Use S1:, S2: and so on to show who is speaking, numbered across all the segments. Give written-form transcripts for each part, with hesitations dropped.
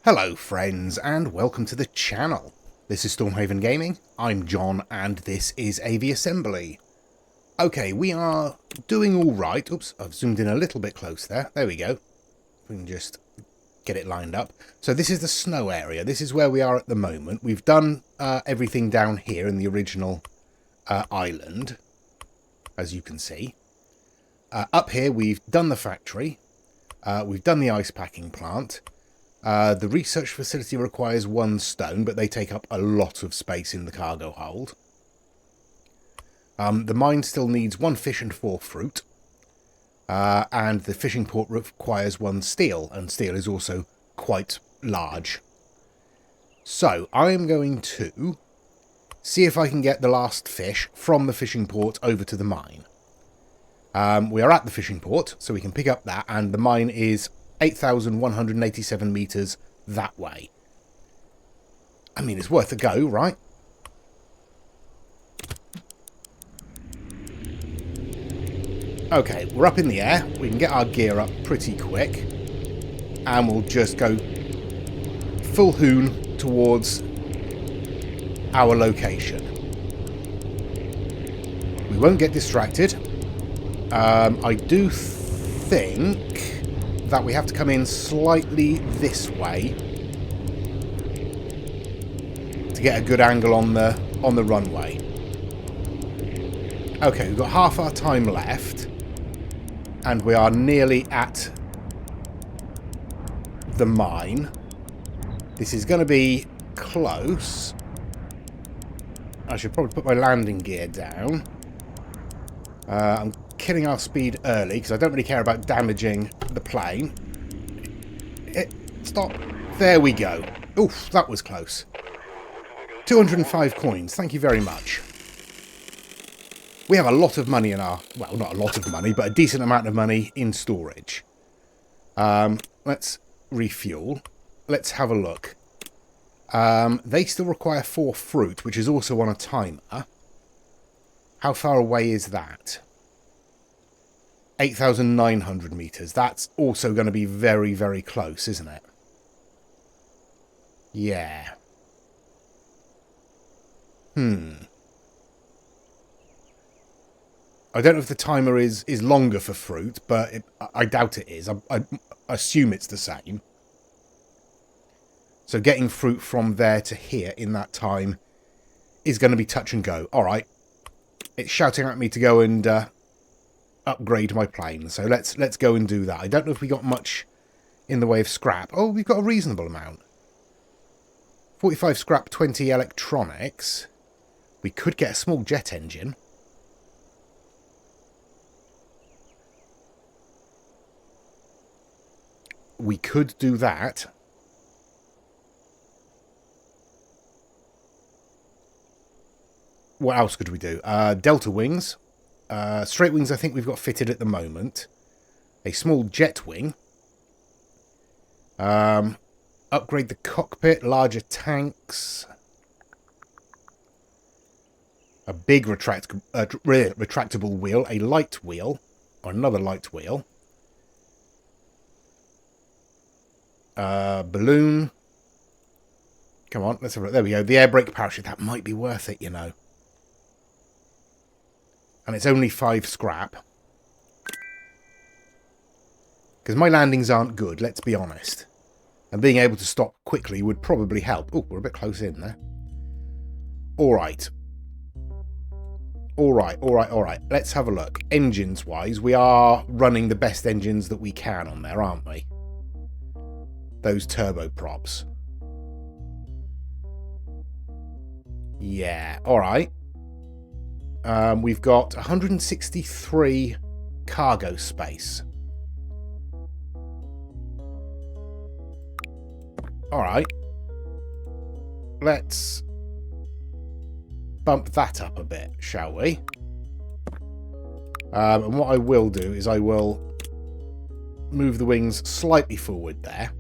S1: Hello friends and welcome to the channel. This is Stormhaven Gaming, I'm John and this is Aviassembly. Okay, we are doing alright. Oops, I've zoomed in a little bit close there. There we go. We can just get it lined up. So this is the snow area. This is where we are at the moment. We've done everything down here in the original island, as you can see. Up here we've done the factory. We've done the ice packing plant. The research facility requires 1 stone, but they take up a lot of space in the cargo hold. The mine still needs 1 fish and 4 fruit. And the fishing port requires 1 steel, and steel is also quite large. So, I am going to see if I can get the last fish from the fishing port over to the mine. We are at the fishing port, so we can pick up that, and the mine is 8,187 metres that way. I mean, it's worth a go, right? Okay, we're up in the air. We can get our gear up pretty quick. And we'll just go full hoon towards our location. We won't get distracted. I do think that we have to come in slightly this way to get a good angle on the runway. Okay, we've got half our time left and we are nearly at the mine. This is going to be close. I should probably put my landing gear down. I'm killing our speed early because I don't really care about damaging the plane. Stop. There we go. Oof, that was close. 205 coins. Thank you very much. We have a lot of money in our... Well, not a lot of money, but a decent amount of money in storage. Let's refuel. Let's have a look. They still require 4 fruit, which is also on a timer. How far away is that? 8,900 metres. That's also going to be very, very close, isn't it? Yeah. I don't know if the timer is longer for fruit, but I doubt it is. I assume it's the same. So getting fruit from there to here in that time is going to be touch and go. All right. It's shouting at me to go and upgrade my plane. So let's go and do that. I don't know if we got much in the way of scrap. Oh, we've got a reasonable amount. 45 scrap, 20 electronics. We could get a small jet engine. We could do that. What else could we do? Delta wings. Straight wings I think we've got fitted at the moment. A small jet wing. Upgrade the cockpit. Larger tanks. A big retractable wheel. A light wheel. Or another light wheel. Balloon. Come on, let's have a look. There we go. The air brake parachute. That might be worth it, you know. And it's only 5 scrap. Because my landings aren't good, let's be honest. And being able to stop quickly would probably help. Oh, we're a bit close in there. Alright. Alright. Let's have a look. Engines-wise, we are running the best engines that we can on there, aren't we? Those turboprops. Yeah, alright. We've got 163 cargo space. Alright. Let's bump that up a bit, shall we? And what I will do is I will move the wings slightly forward there.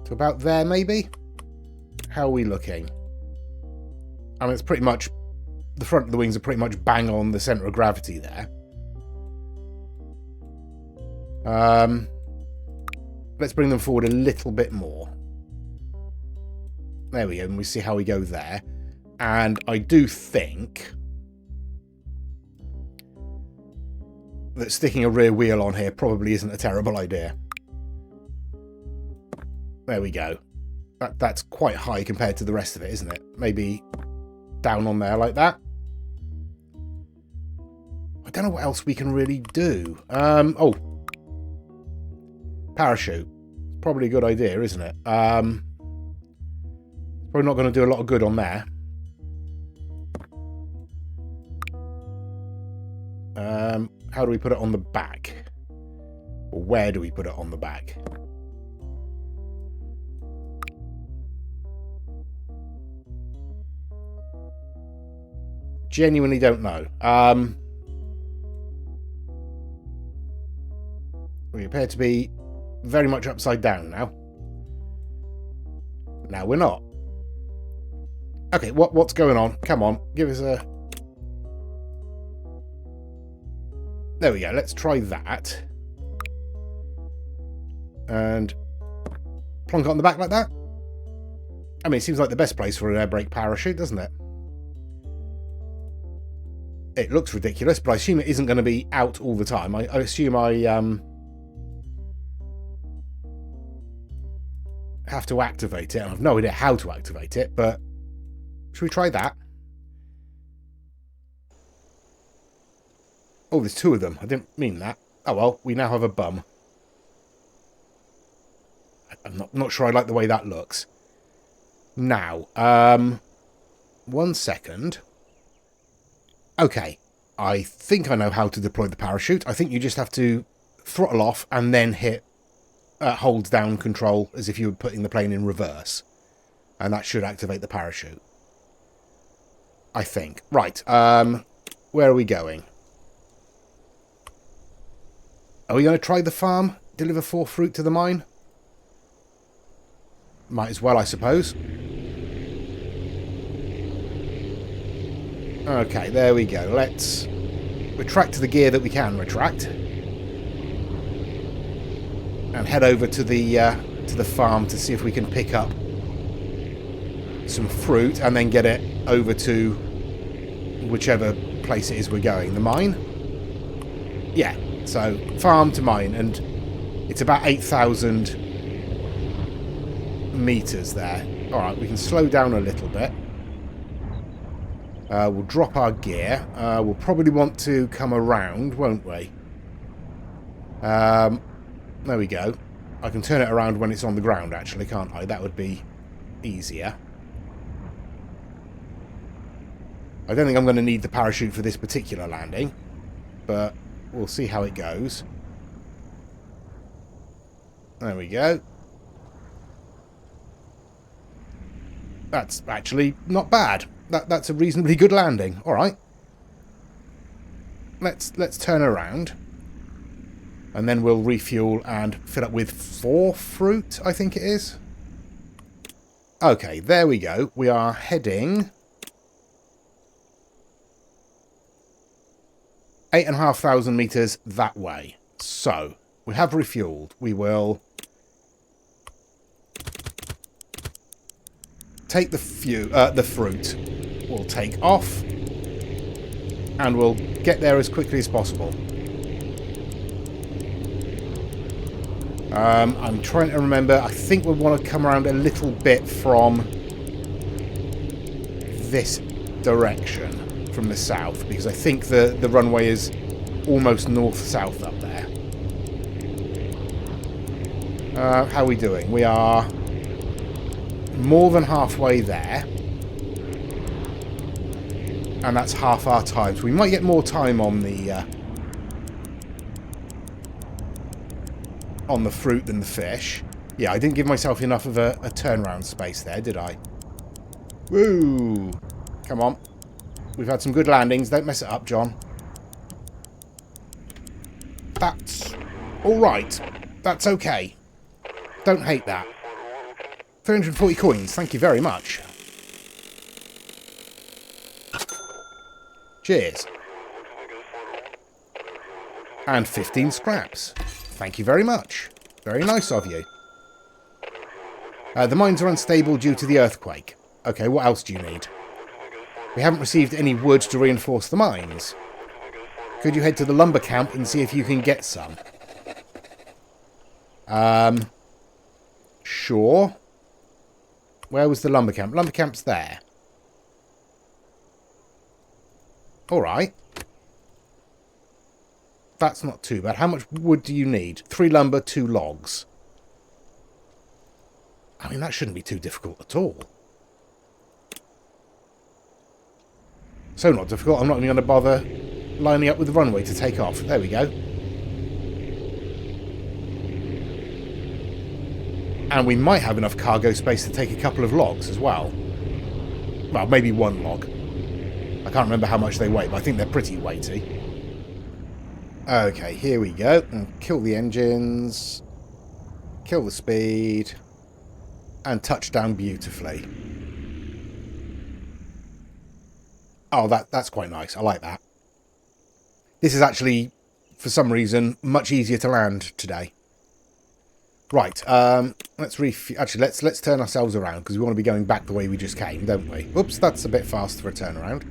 S1: To about there, maybe? How are we looking? I mean, it's pretty much... The front of the wings are pretty much bang on the centre of gravity there. Let's bring them forward a little bit more. There we go, and we see how we go there. And I do think that sticking a rear wheel on here probably isn't a terrible idea. There we go. That's quite high compared to the rest of it, isn't it? Maybe down on there like that. I don't know what else we can really do. Oh. Parachute. Probably a good idea, isn't it? Probably not going to do a lot of good on there. How do we put it on the back? Or where do we put it on the back? Genuinely don't know. We appear to be very much upside down now. Now we're not. Okay, what's going on? Come on, give us a... There we go, let's try that. And plonk it on the back like that. I mean, it seems like the best place for an air brake parachute, doesn't it? It looks ridiculous, but I assume it isn't going to be out all the time. I assume I have to activate it. I have no idea how to activate it, but should we try that? Oh, there's two of them. I didn't mean that. Oh well, we now have a bum. I'm not sure I like the way that looks. Now, 1 second. Okay, I think I know how to deploy the parachute. I think you just have to throttle off and then hit hold down control as if you were putting the plane in reverse. And that should activate the parachute. I think. Right, where are we going? Are we going to try the farm? Deliver 4 fruit to the mine? Might as well, I suppose. Okay, there we go. Let's retract the gear that we can retract. And head over to the farm to see if we can pick up some fruit and then get it over to whichever place it is we're going. The mine? Yeah. So, farm to mine, and it's about 8,000 meters there. Alright, we can slow down a little bit. We'll drop our gear. We'll probably want to come around, won't we? There we go. I can turn it around when it's on the ground, actually, can't I? That would be easier. I don't think I'm going to need the parachute for this particular landing, but we'll see how it goes. There we go. That's actually not bad. That's a reasonably good landing. All right. Let's turn around. And then we'll refuel and fill up with 4 fruit, I think it is. Okay, there we go. We are heading 8,500 meters that way. So, we have refueled. We will take the fruit. We'll take off. And we'll get there as quickly as possible. I'm trying to remember. I think we want to come around a little bit from this direction. From the south, because I think the runway is almost north-south up there. How are we doing? We are more than halfway there. And that's half our time. So we might get more time on the fruit than the fish. Yeah, I didn't give myself enough of a turnaround space there, did I? Woo! Come on. We've had some good landings. Don't mess it up, John. That's alright. That's okay. Don't hate that. 340 coins. Thank you very much. Cheers. And 15 scraps. Thank you very much. Very nice of you. The mines are unstable due to the earthquake. Okay, what else do you need? We haven't received any wood to reinforce the mines. Could you head to the lumber camp and see if you can get some? Sure. Where was the lumber camp? Lumber camp's there. Alright. That's not too bad. How much wood do you need? 3 lumber, 2 logs. I mean, that shouldn't be too difficult at all. So not difficult, I'm not even going to bother lining up with the runway to take off. There we go. And we might have enough cargo space to take a couple of logs as well. Well, maybe 1 log. I can't remember how much they weigh, but I think they're pretty weighty. Okay, here we go. And kill the engines. Kill the speed. And touch down beautifully. Oh, that's quite nice. I like that. This is actually, for some reason, much easier to land today. Right, let's turn ourselves around, because we want to be going back the way we just came, don't we? Oops, that's a bit fast for a turnaround.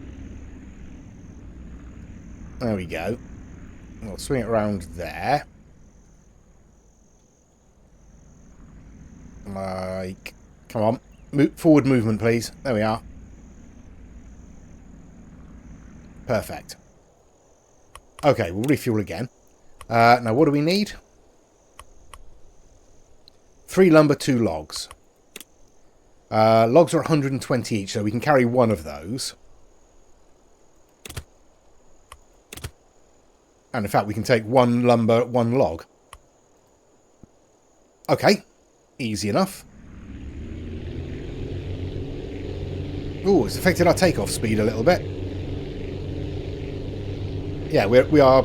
S1: There we go. We'll swing it around there. Like, come on. Forward movement, please. There we are. Perfect. Okay, we'll refuel again. Now, what do we need? 3 lumber, 2 logs. Logs are 120 each, so we can carry 1 of those. And in fact, we can take 1 lumber, 1 log. Okay. Easy enough. Ooh, it's affected our takeoff speed a little bit. Yeah, we are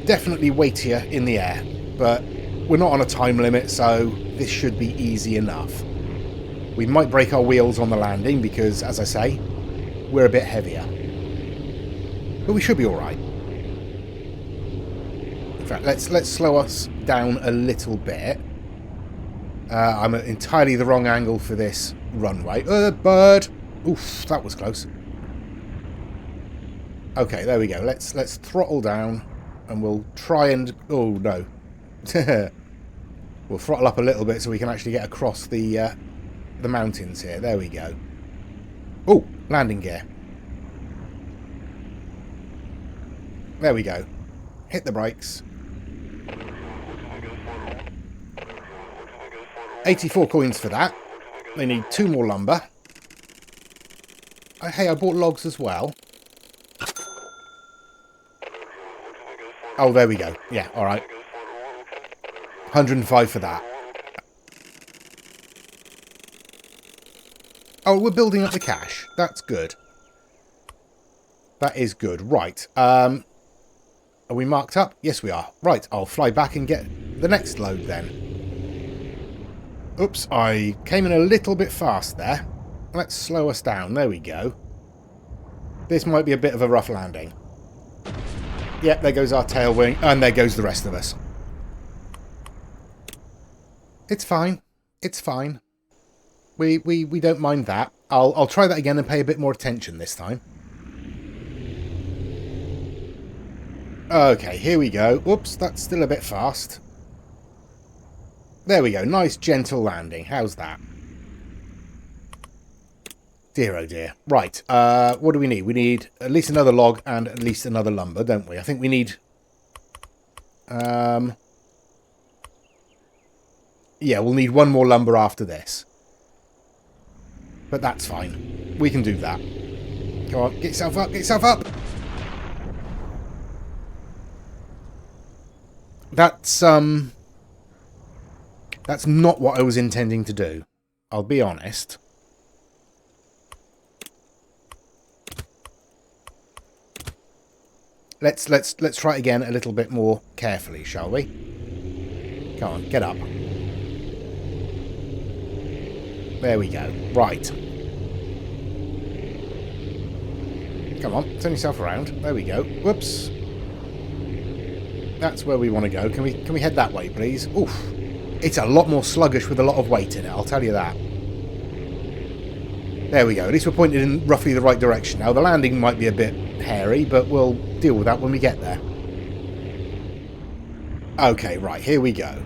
S1: definitely weightier in the air, but we're not on a time limit, so this should be easy enough. We might break our wheels on the landing because, as I say, we're a bit heavier. But we should be alright. In fact, let's slow us down a little bit. I'm at entirely the wrong angle for this runway. Bird! Oof, that was close. Okay, there we go. Let's throttle down, and we'll try and... Oh, no. We'll throttle up a little bit so we can actually get across the mountains here. There we go. Oh, landing gear. There we go. Hit the brakes. 84 coins for that. They need 2 more lumber. Hey, I bought logs as well. Oh, there we go. Yeah, alright. 105 for that. Oh, we're building up the cash. That's good. That is good. Right. Are we marked up? Yes, we are. Right, I'll fly back and get the next load then. Oops, I came in a little bit fast there. Let's slow us down. There we go. This might be a bit of a rough landing. Yep, there goes our tail wing, and there goes the rest of us. It's fine. It's fine. We don't mind that. I'll try that again and pay a bit more attention this time. Okay, here we go. Whoops, that's still a bit fast. There we go. Nice, gentle landing. How's that? Dear, oh dear. Right, what do we need? We need at least another log and at least another lumber, don't we? I think we need... yeah, we'll need 1 more lumber after this. But that's fine. We can do that. Come on, get yourself up, get yourself up! That's not what I was intending to do. I'll be honest. Let's try it again a little bit more carefully, shall we? Come on, get up. There we go. Right. Come on, turn yourself around. There we go. Whoops. That's where we want to go. Can we head that way, please? Oof. It's a lot more sluggish with a lot of weight in it, I'll tell you that. There we go. At least we're pointed in roughly the right direction. Now, the landing might be a bit hairy, but we'll deal with that when we get there. Okay, right, here we go.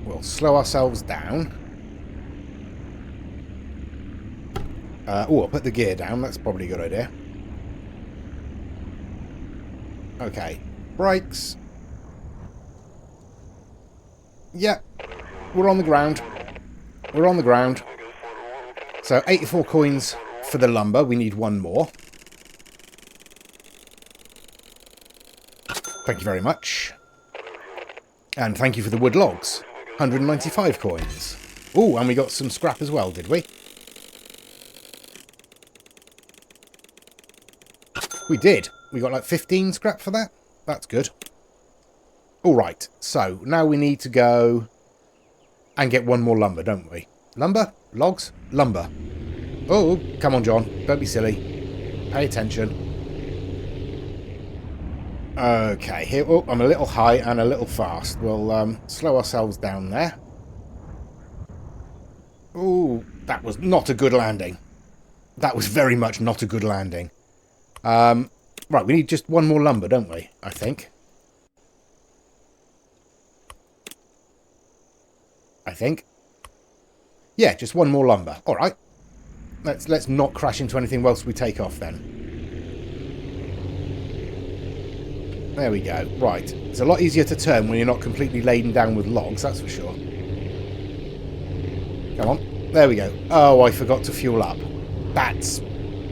S1: We'll slow ourselves down. I'll put the gear down. That's probably a good idea. Okay, brakes. Yeah, we're on the ground. We're on the ground. So 84 coins for the lumber. We need one more. Thank you very much. And thank you for the wood logs. 195 coins. Oh, and we got some scrap as well, did we? We did. We got like 15 scrap for that. That's good. Alright, so now we need to go and get one more lumber, don't we? Lumber? Logs? Lumber. Oh, come on, John. Don't be silly. Pay attention. Okay, here. Oh, I'm a little high and a little fast. We'll slow ourselves down there. Oh, that was not a good landing. That was very much not a good landing. Right, we need just one more lumber, don't we? I think. Yeah, just one more lumber. All right. Let's not crash into anything whilst we take off then. There we go. Right. It's a lot easier to turn when you're not completely laden down with logs, that's for sure. Come on. There we go. Oh, I forgot to fuel up. That's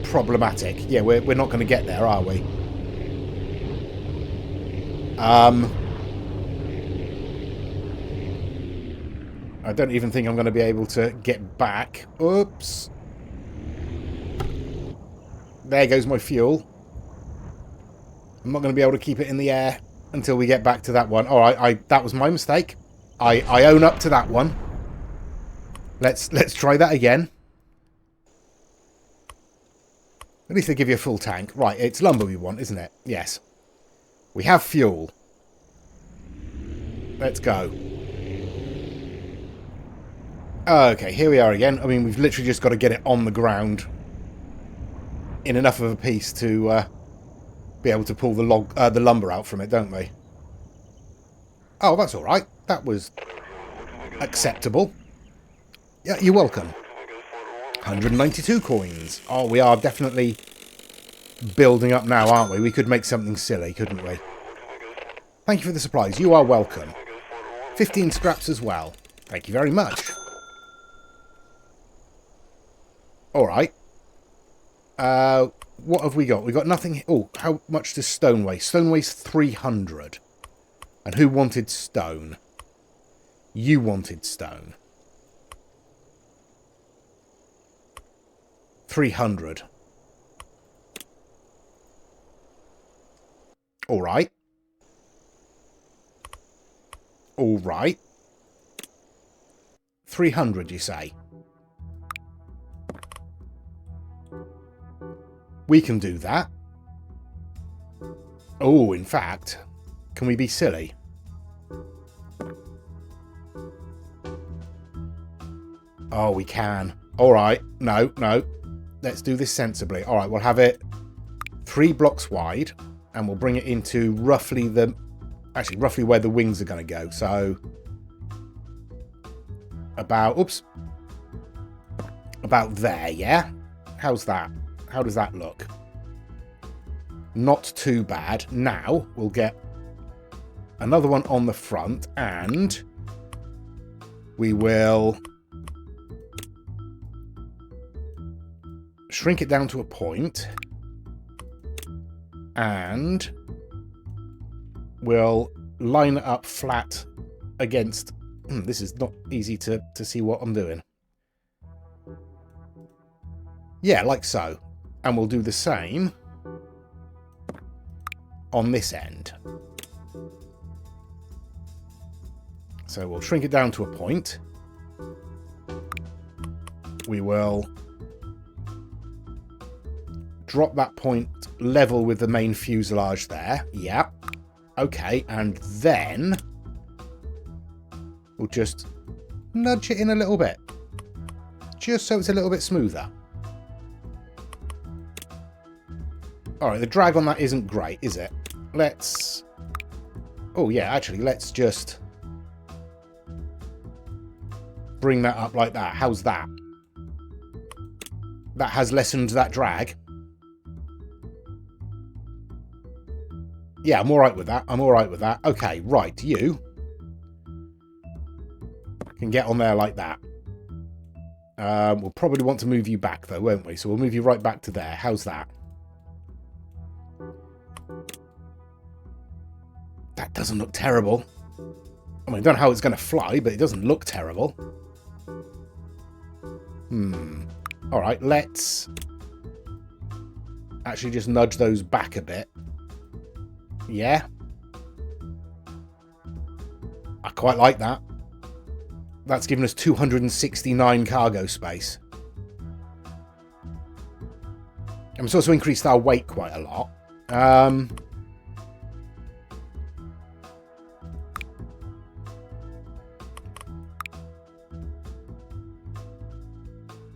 S1: problematic. Yeah, we're not going to get there, are we? I don't even think I'm going to be able to get back. Oops. There goes my fuel. I'm not going to be able to keep it in the air until we get back to that one. Alright, that was my mistake. I own up to that one. Let's try that again. At least they give you a full tank. Right, it's lumber we want, isn't it? Yes. We have fuel. Let's go. Okay, here we are again. I mean, we've literally just got to get it on the ground in enough of a piece to be able to pull the lumber out from it, don't we? Oh, that's all right. That was acceptable. Yeah, you're welcome. 192 coins. Oh, we are definitely building up now, aren't we? We could make something silly, couldn't we? Thank you for the supplies. You are welcome. 15 scraps as well. Thank you very much. Alright. What have we got? We've got nothing. Oh, how much does stone weigh? Stone weighs 300. And who wanted stone? You wanted stone. 300. Alright. Alright. 300, you say? We can do that. Oh, in fact, can we be silly? Oh, we can. Alright. No. Let's do this sensibly. Alright, we'll have it 3 blocks wide. And we'll bring it into roughly roughly where the wings are going to go. So, about there, yeah? How's that? How does that look? Not too bad. Now, we'll get another one on the front, and we will shrink it down to a point, and we'll line it up flat against... this is not easy to see what I'm doing. Yeah, like so. And we'll do the same on this end. So we'll shrink it down to a point. We will drop that point level with the main fuselage there. Yeah. Okay, and then We'll just nudge it in a little bit. Just so it's a little bit smoother. Alright, the drag on that isn't great, is it? Let's... Oh, yeah, actually, let's just bring that up like that. How's that? That has lessened that drag. Yeah, I'm alright with that. I'm alright with that. Okay, right, you can get on there like that. We'll probably want to move you back, though, won't we? So we'll move you right back to there. How's that? That doesn't look terrible. I mean, I don't know how it's going to fly, but it doesn't look terrible. Alright, let's actually just nudge those back a bit. Yeah. I quite like that. That's given us 269 cargo space. And it's also increased our weight quite a lot.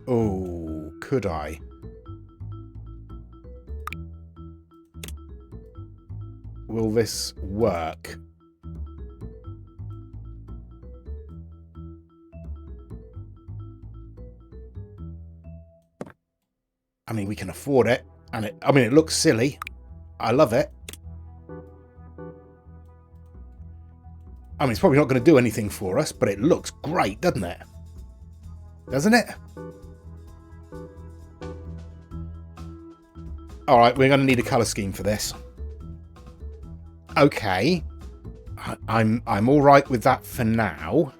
S1: Oh, could I? Will this work? I mean, we can afford it. And it looks silly. I love it. I mean, it's probably not going to do anything for us, but it looks great, doesn't it? Doesn't it? Alright, we're going to need a colour scheme for this. Okay. I'm alright with that for now.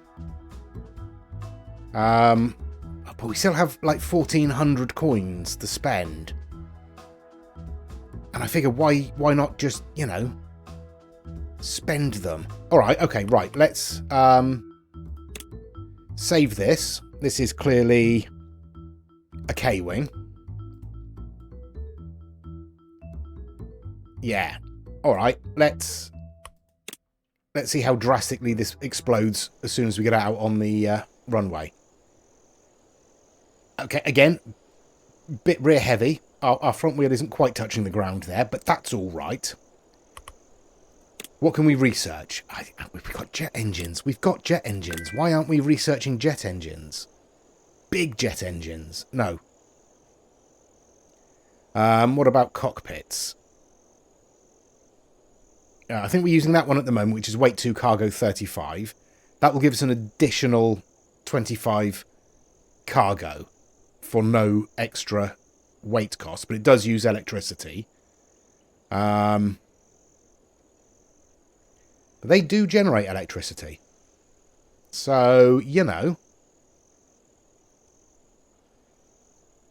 S1: But we still have like 1,400 coins to spend. And I figure why not just, you know, spend them. Alright, okay, right. Let's save this. This is clearly a K-wing. Yeah. Alright, let's see how drastically this explodes as soon as we get out on the runway. Okay, again, bit rear heavy. Our front wheel isn't quite touching the ground there, but that's alright. What can we research? We've got jet engines. We've got jet engines. Why aren't we researching jet engines? Big jet engines. No. What about cockpits? I think we're using that one at the moment, which is weight 2, cargo 35. That will give us an additional 25 cargo for no extra weight cost, but it does use electricity. But they do generate electricity. So, you know.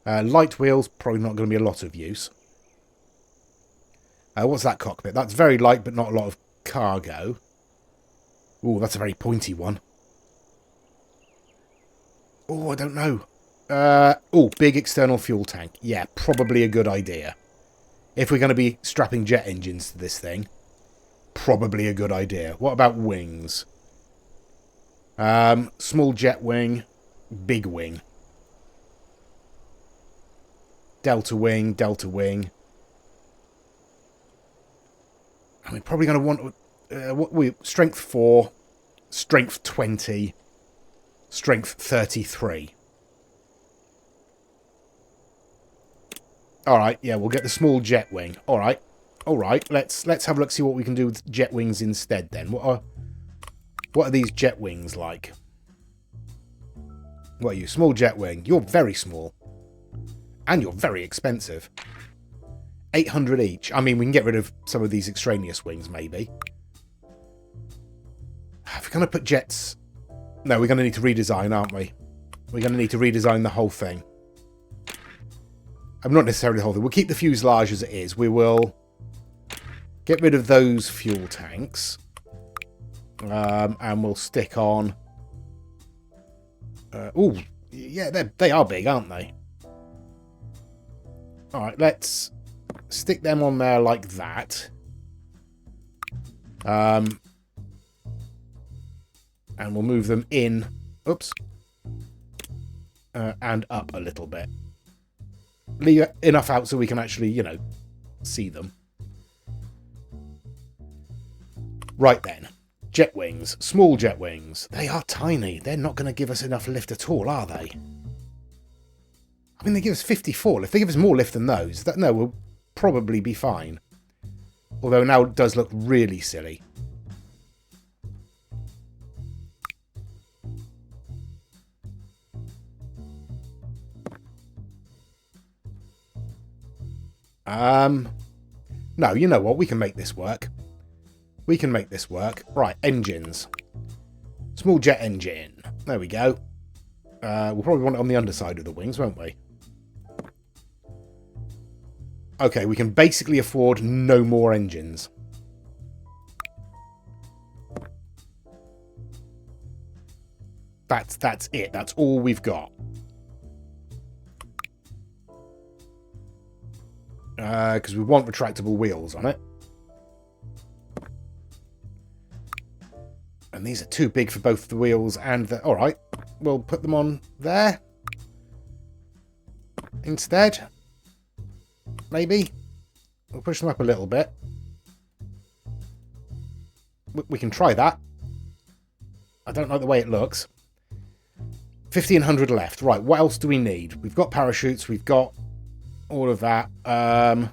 S1: Light wheels, probably not going to be a lot of use. What's that cockpit? That's very light, but not a lot of cargo. Oh, that's a very pointy one. Oh, I don't know. Oh, big external fuel tank. Yeah, probably a good idea. If we're going to be strapping jet engines to this thing, probably a good idea. What about wings? Small jet wing, big wing. Delta wing, delta wing. I mean, probably going to want strength 4, strength 20, strength 33. All right, yeah, we'll get the small jet wing. All right, Let's have a look, see what we can do with jet wings instead. Then, what are these jet wings like? What are you? Small jet wing. You're very small, and you're very expensive. 800 each. I mean, we can get rid of some of these extraneous wings, maybe. If we're going to put jets... No, we're going to need to redesign, aren't we? We're going to need to redesign the whole thing. Not necessarily the whole thing. We'll keep the fuselage as it is. We will get rid of those fuel tanks. And we'll stick on... oh, yeah, they are big, aren't they? Alright, let's... stick them on there like that. And we'll move them in. Oops. And up a little bit. Leave enough out so we can actually, you know, see them. Right then. Jet wings. Small jet wings. They are tiny. They're not going to give us enough lift at all, are they? I mean, they give us 54. If they give us more lift than those, no, we'll probably be fine. Although now it does look really silly. No, you know what? We can make this work. We can make this work. Right, engines. Small jet engine. There we go. We'll probably want it on the underside of the wings, won't we? Okay, we can basically afford no more engines. That's it. That's all we've got. Because we want retractable wheels on it. And these are too big for both the wheels and the... Alright, we'll put them on there. Instead. Maybe. We'll push them up a little bit. We can try that. I don't like the way it looks. 1,500 left. Right, what else do we need? We've got parachutes. We've got all of that. I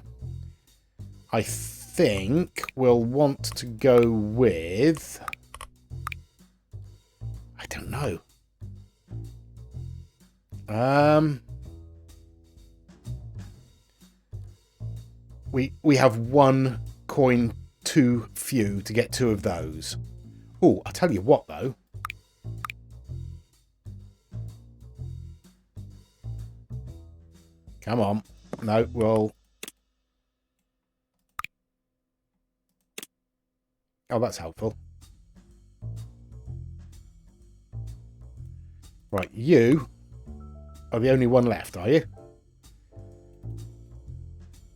S1: think we'll want to go with... I don't know. We have one coin too few to get two of those. Oh, I'll tell you what, though. Come on. No, we'll... Oh, that's helpful. Right, you are the only one left, are you?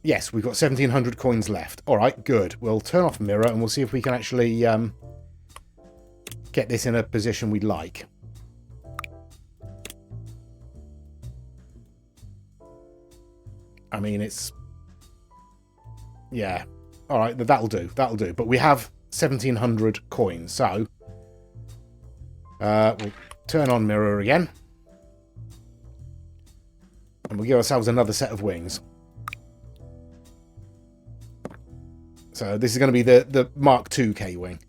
S1: Yes, we've got 1,700 coins left. All right, good. We'll turn off mirror and we'll see if we can actually get this in a position we'd like. I mean, it's... Yeah. All right, that'll do. That'll do. But we have 1,700 coins, so... we'll turn on mirror again. And we'll give ourselves another set of wings. So this is going to be the Mark II K-Wing.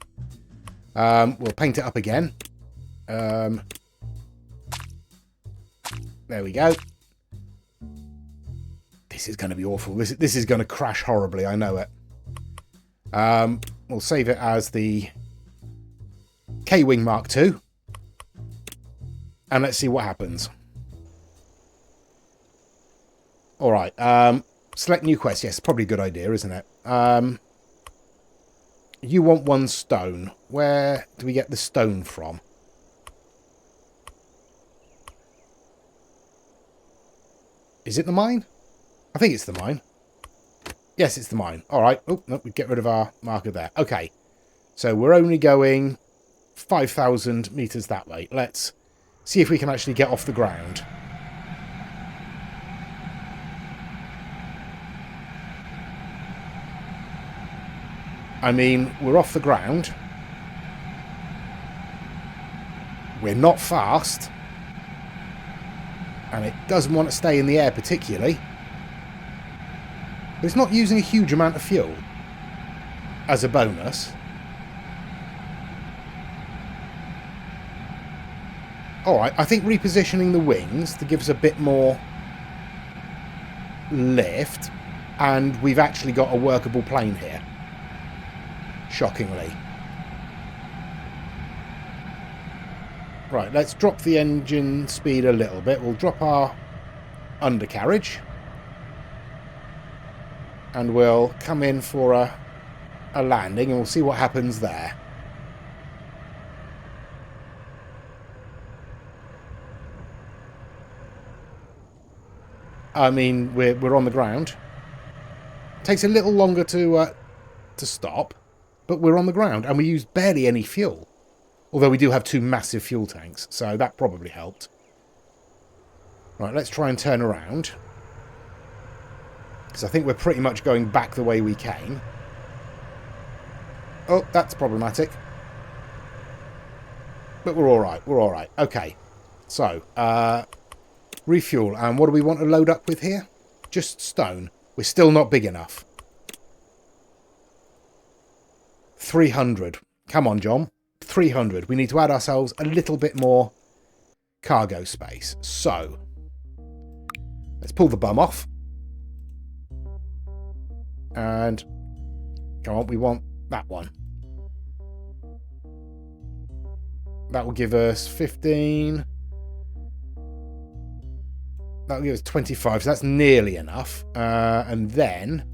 S1: We'll paint it up again. There we go. This is going to be awful. This is going to crash horribly, I know it. We'll save it as the K-Wing Mark II. And let's see what happens. Alright, select new quest. Yes, probably a good idea, isn't it? You want one stone. Where do we get the stone from? Is it the mine? I think it's the mine. Yes, it's the mine. Alright. Oh, no, we get rid of our marker there. Okay. So we're only going 5,000 meters that way. Let's see if we can actually get off the ground. I mean, we're off the ground. We're not fast. And it doesn't want to stay in the air particularly. But it's not using a huge amount of fuel as a bonus. Alright, I think repositioning the wings to give us a bit more lift. And we've actually got a workable plane here. Shockingly. Right, let's drop the engine speed a little bit. We'll drop our undercarriage. And we'll come in for a landing and we'll see what happens there. I mean, we're on the ground. Takes a little longer to stop. But we're on the ground, and we use barely any fuel. Although we do have 2 massive fuel tanks, so that probably helped. Right, let's try and turn around. Because I think we're pretty much going back the way we came. Oh, that's problematic. But we're alright, we're alright. Okay, so, refuel. And what do we want to load up with here? Just stone. We're still not big enough. 300. Come on, John. 300. We need to add ourselves a little bit more cargo space. So, let's pull the bum off. And, come on, we want that one. That will give us 15. That will give us 25, so that's nearly enough. And then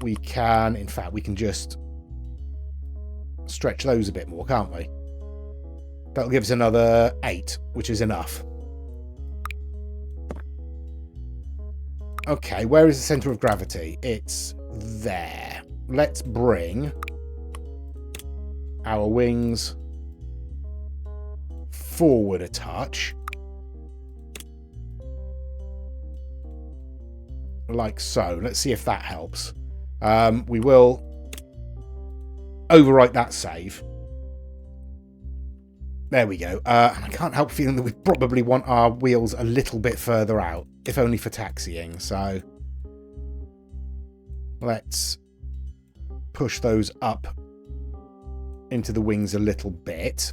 S1: we can, in fact, we can just stretch those a bit more, can't we? That'll give us another 8, which is enough. Okay, where is the centre of gravity? It's there. Let's bring our wings forward a touch. Like so. Let's see if that helps. We will overwrite that save. There we go. And I can't help feeling that we probably want our wheels a little bit further out, if only for taxiing. So let's push those up into the wings a little bit.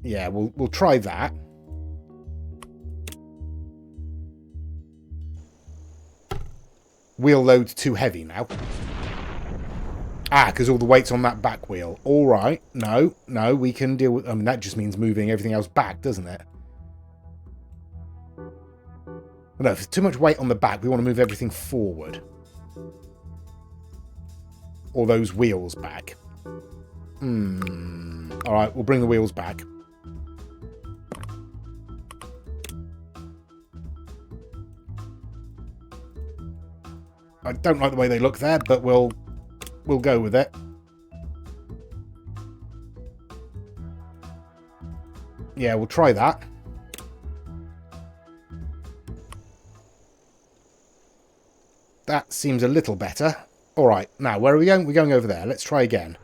S1: Yeah, we'll try that. Wheel load's too heavy now. Ah, because all the weight's on that back wheel. All right. No, we can deal with... I mean, that just means moving everything else back, doesn't it? No, if there's too much weight on the back, we want to move everything forward. Or those wheels back. All right, we'll bring the wheels back. I don't like the way they look there, but we'll go with it. Yeah, we'll try that. That seems a little better. All right, now, where are we going? We're going over there. Let's try again.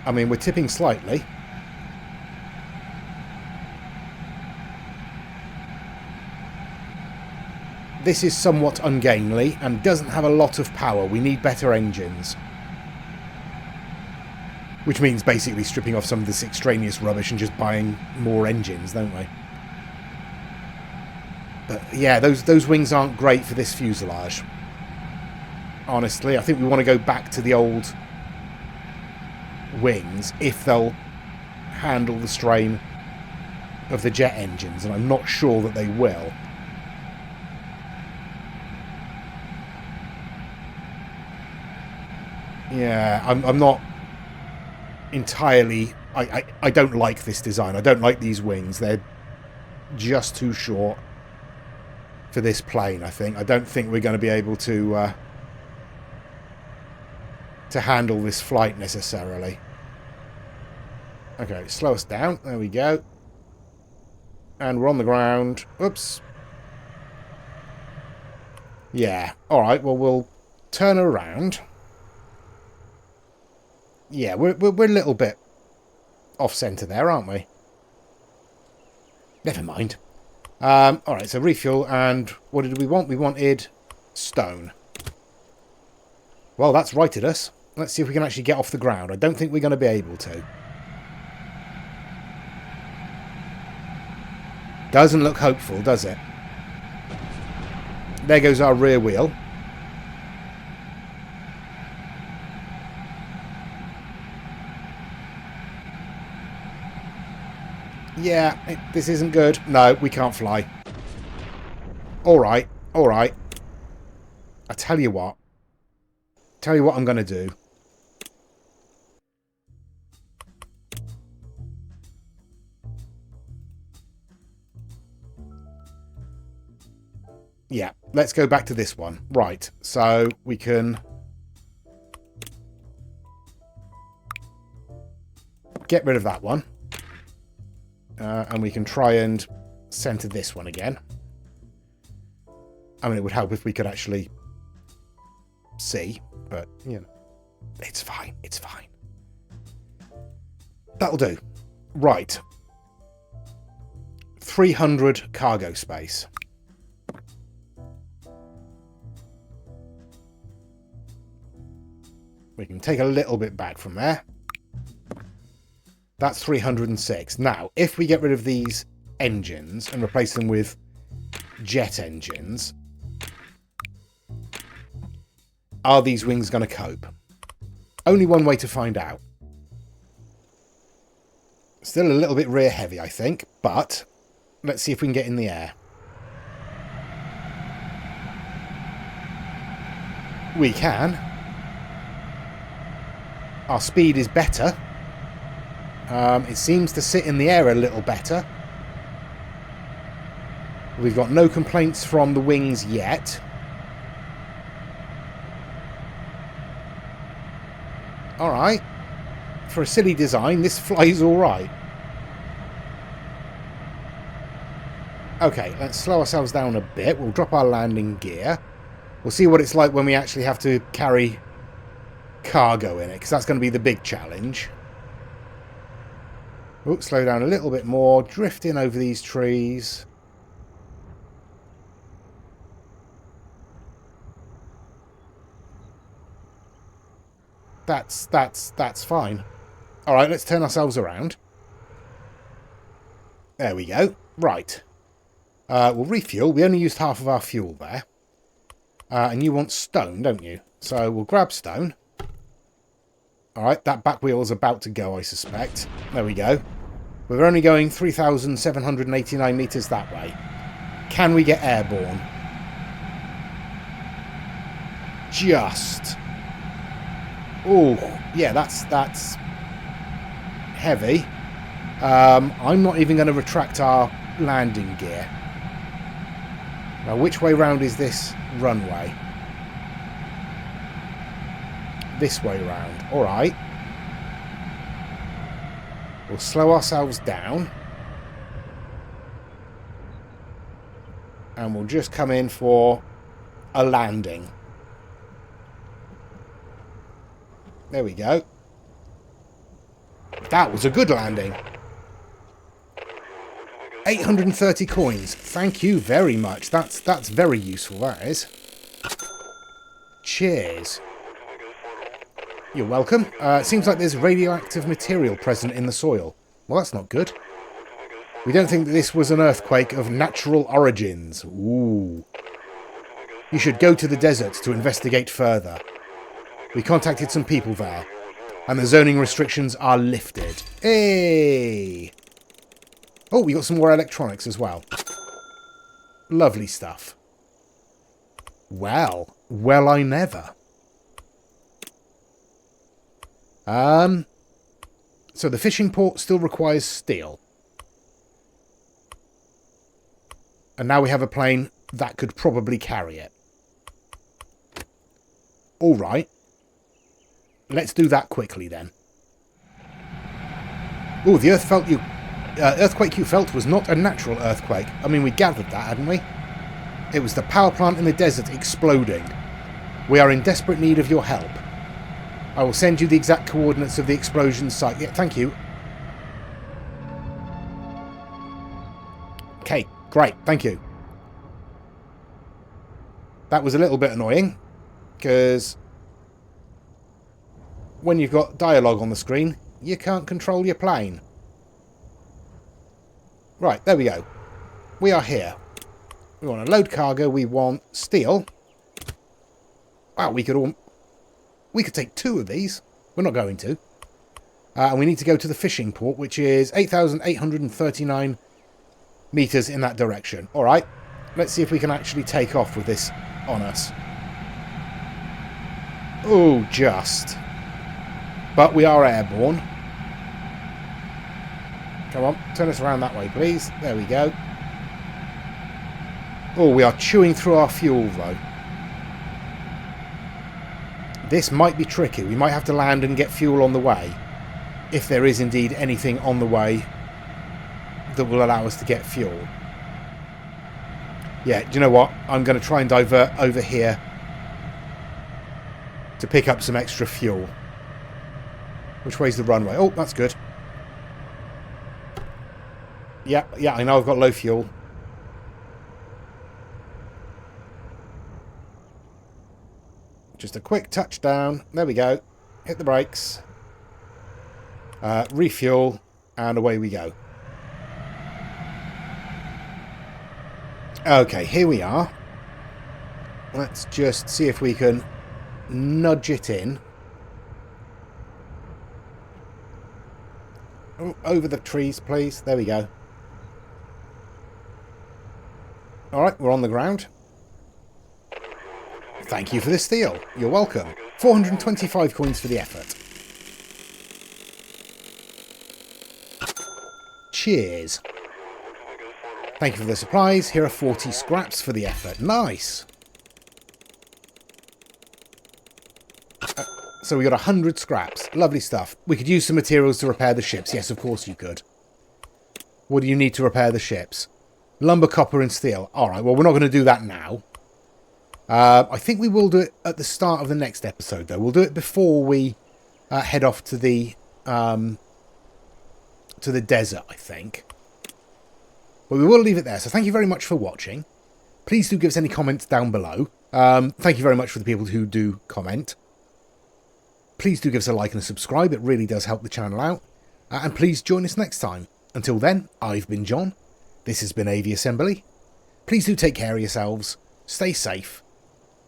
S1: I mean, we're tipping slightly. This is somewhat ungainly and doesn't have a lot of power. We need better engines. Which means basically stripping off some of this extraneous rubbish and just buying more engines, don't we? But yeah, those wings aren't great for this fuselage. Honestly, I think we want to go back to the old wings if they'll handle the strain of the jet engines, and I'm not sure that they will. Yeah, I'm not entirely... I don't like this design. I don't like these wings. They're just too short for this plane, I think. I don't think we're going to be able to handle this flight necessarily. Okay, slow us down. There we go. And we're on the ground. Oops. Yeah. All right, well, we'll turn around. Yeah, we're a little bit off-centre there, aren't we? Never mind. Alright, so refuel, and what did we want? We wanted stone. Well, that's righted us. Let's see if we can actually get off the ground. I don't think we're going to be able to. Doesn't look hopeful, does it? There goes our rear wheel. Yeah, this isn't good. No, we can't fly. Alright, alright. I tell you what. Tell you what I'm going to do. Yeah, let's go back to this one. Right, so we can get rid of that one. And we can try and center this one again. I mean, it would help if we could actually see, but, you know, it's fine. It's fine. That'll do. Right. 300 cargo space. We can take a little bit back from there. That's 306. Now, if we get rid of these engines and replace them with jet engines, are these wings going to cope? Only one way to find out. Still a little bit rear heavy, I think, but let's see if we can get in the air. We can. Our speed is better. It seems to sit in the air a little better. We've got no complaints from the wings yet. Alright. For a silly design, this flies alright. Okay, let's slow ourselves down a bit. We'll drop our landing gear. We'll see what it's like when we actually have to carry cargo in it, because that's going to be the big challenge. Oops, slow down a little bit more. Drift in over these trees. That's fine. Alright, let's turn ourselves around. There we go. Right. We'll refuel. We only used half of our fuel there. And you want stone, don't you? So we'll grab stone. Alright, that back wheel is about to go, I suspect. There we go. We're only going 3,789 metres that way. Can we get airborne? Just. Oh, yeah, that's heavy. I'm not even going to retract our landing gear. Now, which way round is this runway? This way round. All right. We'll slow ourselves down. And we'll just come in for a landing. There we go. That was a good landing. 830 coins. Thank you very much. That's very useful, that is. Cheers. You're welcome. It seems like there's radioactive material present in the soil. Well, that's not good. We don't think that this was an earthquake of natural origins. Ooh. You should go to the desert to investigate further. We contacted some people there, and the zoning restrictions are lifted. Hey! Oh, we got some more electronics as well. Lovely stuff. Well, I never. So the fishing port still requires steel. And now we have a plane that could probably carry it. Alright. Let's do that quickly then. Oh, the earthquake you felt was not a natural earthquake. I mean, we gathered that, hadn't we? It was the power plant in the desert exploding. We are in desperate need of your help. I will send you the exact coordinates of the explosion site. Yeah, thank you. Okay, great, thank you. That was a little bit annoying, because when you've got dialogue on the screen, you can't control your plane. Right, there we go. We are here. We want to load cargo. We want steel. Wow, we could take 2 of these. We're not going to. And we need to go to the fishing port, which is 8,839 metres in that direction. All right, let's see if we can actually take off with this on us. Oh, just. But we are airborne. Come on, turn us around that way, please. There we go. Oh, we are chewing through our fuel, though. This might be tricky. We might have to land and get fuel on the way. if there is indeed anything on the way that will allow us to get fuel. Yeah, do you know what? I'm going to try and divert over here to pick up some extra fuel. Which way's the runway? Oh, that's good. Yeah, I know I've got low fuel. Just a quick touchdown. There we go. Hit the brakes. Refuel. And away we go. Okay, here we are. Let's just see if we can nudge it in. Oh, over the trees, please. There we go. Alright, we're on the ground. Thank you for the steal. You're welcome. 425 coins for the effort. Cheers. Thank you for the supplies. Here are 40 scraps for the effort. Nice. So we got 100 scraps. Lovely stuff. We could use some materials to repair the ships. Yes, of course you could. What do you need to repair the ships? Lumber, copper and steel. Alright, well, we're not going to do that now. I think we will do it at the start of the next episode, though. We'll do it before we head off to the desert, I think. But we will leave it there. So thank you very much for watching. Please do give us any comments down below. Thank you very much for the people who do comment. Please do give us a like and a subscribe. It really does help the channel out. And please join us next time. Until then, I've been John. This has been Aviassembly. Please do take care of yourselves. Stay safe.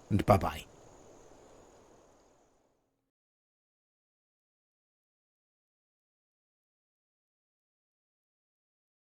S1: And bye-bye.